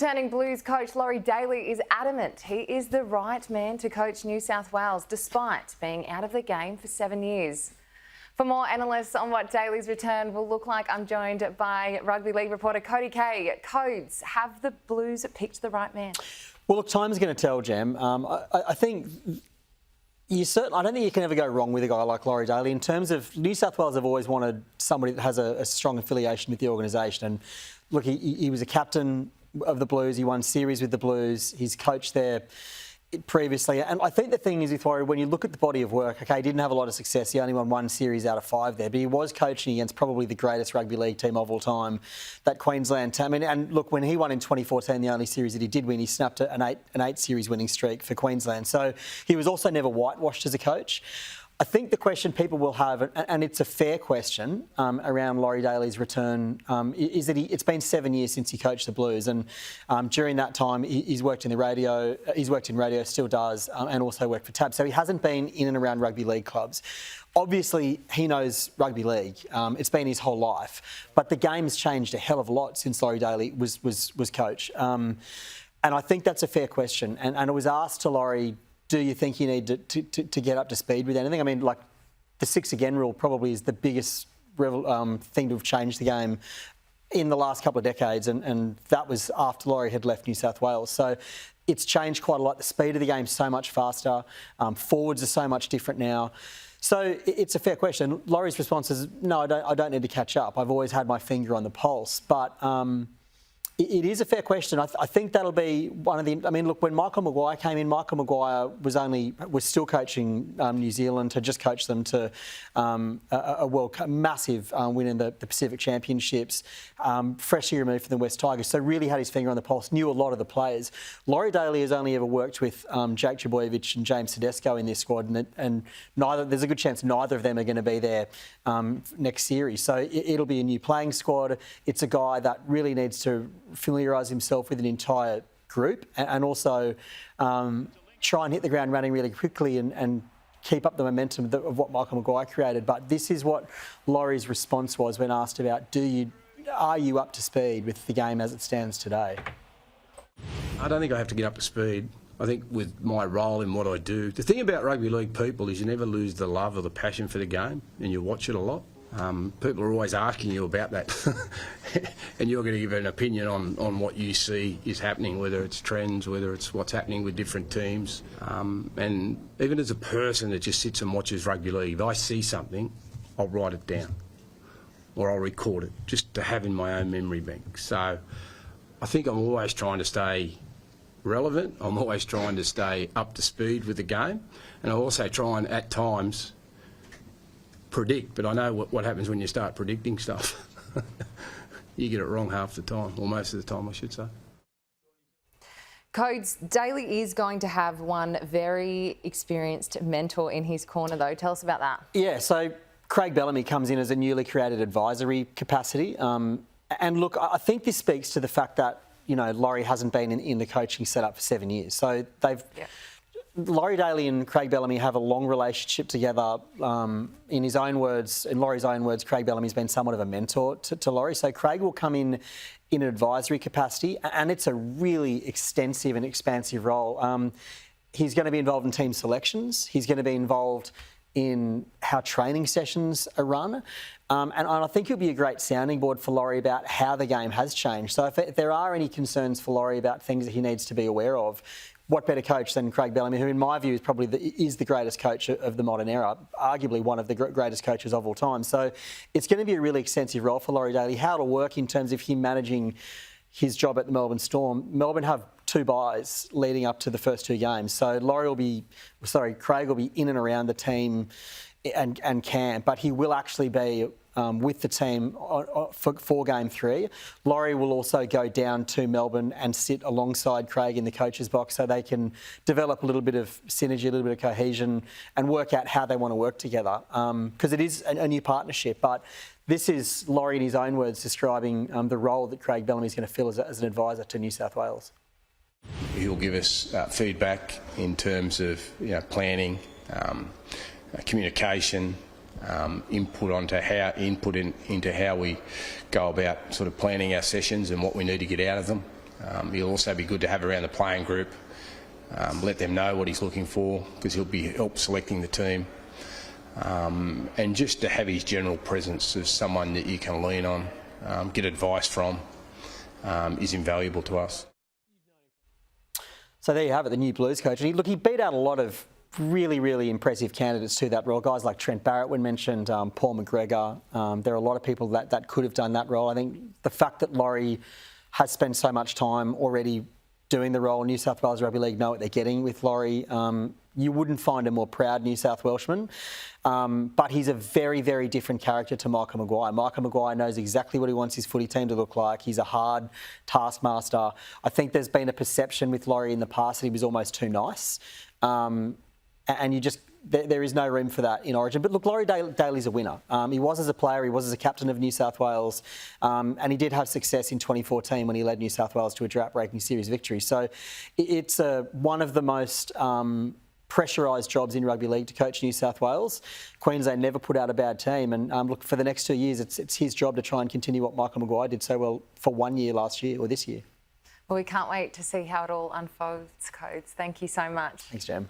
Returning Blues coach Laurie Daley is adamant he is the right man to coach New South Wales despite being out of the game for 7 years. For more analysis on what Daley's return will look like, I'm joined by Rugby League reporter Cody Kaye. Codes, have the Blues picked the right man? Well, look, time's going to tell, Jam. I think I don't think you can ever go wrong with a guy like Laurie Daley. In terms of New South Wales, have always wanted somebody that has a strong affiliation with the organisation. And look, he was a captain of the Blues. He won series with the Blues. He's coached there previously. And I think the thing is with Laurie, when you look at the body of work, okay, he didn't have a lot of success. He only won 1 series out of 5 there, but he was coaching against probably the greatest rugby league team of all time, that Queensland team. And look, when he won in 2014, the only series that he did win, he snapped an eight series winning streak for Queensland. So he was also never whitewashed as a coach. I think the question people will have, and it's a fair question around Laurie Daley's return, is that it's been 7 years since he coached the Blues, and during that time he's worked in radio, still does, and also worked for TAB. So he hasn't been in and around rugby league clubs. Obviously, he knows rugby league. It's been his whole life, but the game's changed a hell of a lot since Laurie Daley was coach, and I think that's a fair question. And it was asked to Laurie, do you think you need to get up to speed with anything? I mean, like, the 6 again rule probably is the biggest thing to have changed the game in the last couple of decades, and that was after Laurie had left New South Wales. So it's changed quite a lot. The speed of the game's so much faster. Forwards are so much different now. So it's a fair question. Laurie's response is, no, I don't need to catch up. I've always had my finger on the pulse. But it is a fair question. I think that'll be one of the... I mean, look, when Michael Maguire came in, Michael Maguire was still coaching New Zealand, had just coached them to a massive win in the Pacific Championships, freshly removed from the West Tigers, so really had his finger on the pulse, knew a lot of the players. Laurie Daley has only ever worked with Jake Trbojevic and James Tedesco in this squad, and there's a good chance neither of them are going to be there next series. So it'll be a new playing squad. It's a guy that really needs to familiarise himself with an entire group and also try and hit the ground running really quickly and keep up the momentum of what Michael Maguire created. But this is what Laurie's response was when asked about, are you up to speed with the game as it stands today? I don't think I have to get up to speed. I think with my role in what I do, the thing about rugby league people is you never lose the love or the passion for the game, and you watch it a lot. People are always asking you about that and you're going to give an opinion on what you see is happening, whether it's trends, whether it's what's happening with different teams. And even as a person that just sits and watches rugby league, if I see something, I'll write it down or I'll record it just to have in my own memory bank. So I think I'm always trying to stay relevant. I'm always trying to stay up to speed with the game, and I also try and at times predict, but I know what happens when you start predicting stuff. You get it wrong half the time, or most of the time, I should say. Codes, Daley is going to have one very experienced mentor in his corner, though. Tell us about that. Yeah, so Craig Bellamy comes in as a newly created advisory capacity. And look, I think this speaks to the fact that, you know, Laurie hasn't been in the coaching setup for 7 years. So they've... Yeah. Laurie Daley and Craig Bellamy have a long relationship together. In his own words, in Laurie's own words, Craig Bellamy's been somewhat of a mentor to Laurie. So Craig will come in an advisory capacity, and it's a really extensive and expansive role. He's going to be involved in team selections. He's going to be involved in how training sessions are run. And I think he'll be a great sounding board for Laurie about how the game has changed. So if there are any concerns for Laurie about things that he needs to be aware of, what better coach than Craig Bellamy, who in my view is probably the greatest coach of the modern era, arguably one of the greatest coaches of all time. So it's going to be a really extensive role for Laurie Daley. How it'll work in terms of him managing his job at the Melbourne Storm. Melbourne have 2 buys leading up to the first 2 games. So Craig will be in and around the team and camp, but he will actually be with the team for Game 3. Laurie will also go down to Melbourne and sit alongside Craig in the coach's box so they can develop a little bit of synergy, a little bit of cohesion, and work out how they want to work together. Because it is a new partnership, but this is Laurie, in his own words, describing the role that Craig Bellamy is going to fill as an advisor to New South Wales. He'll give us feedback in terms of planning, communication, input into how we go about sort of planning our sessions and what we need to get out of them. He'll also be good to have around the playing group, let them know what he's looking for, because he'll be help selecting the team. And just to have his general presence as someone that you can lean on, get advice from, is invaluable to us. So there you have it, the new Blues coach. And he beat out a lot of really, really impressive candidates to that role. Guys like Trent Barrett, when mentioned, Paul McGregor. There are a lot of people that could have done that role. I think the fact that Laurie has spent so much time already doing the role, New South Wales Rugby League know what they're getting with Laurie. You wouldn't find a more proud New South Welshman. But he's a very, very different character to Michael Maguire. Michael Maguire knows exactly what he wants his footy team to look like. He's a hard taskmaster. I think there's been a perception with Laurie in the past that he was almost too nice. And you just, there is no room for that in Origin. But look, Laurie Daley's a winner. He was as a player, he was as a captain of New South Wales, and he did have success in 2014 when he led New South Wales to a drought-breaking series victory. So it's one of the most pressurised jobs in rugby league to coach New South Wales. Queensland never put out a bad team, and look, for the next 2 years, it's his job to try and continue what Michael Maguire did so well for 1 year last year, or this year. Well, we can't wait to see how it all unfolds, Codes. Thank you so much. Thanks, Jam.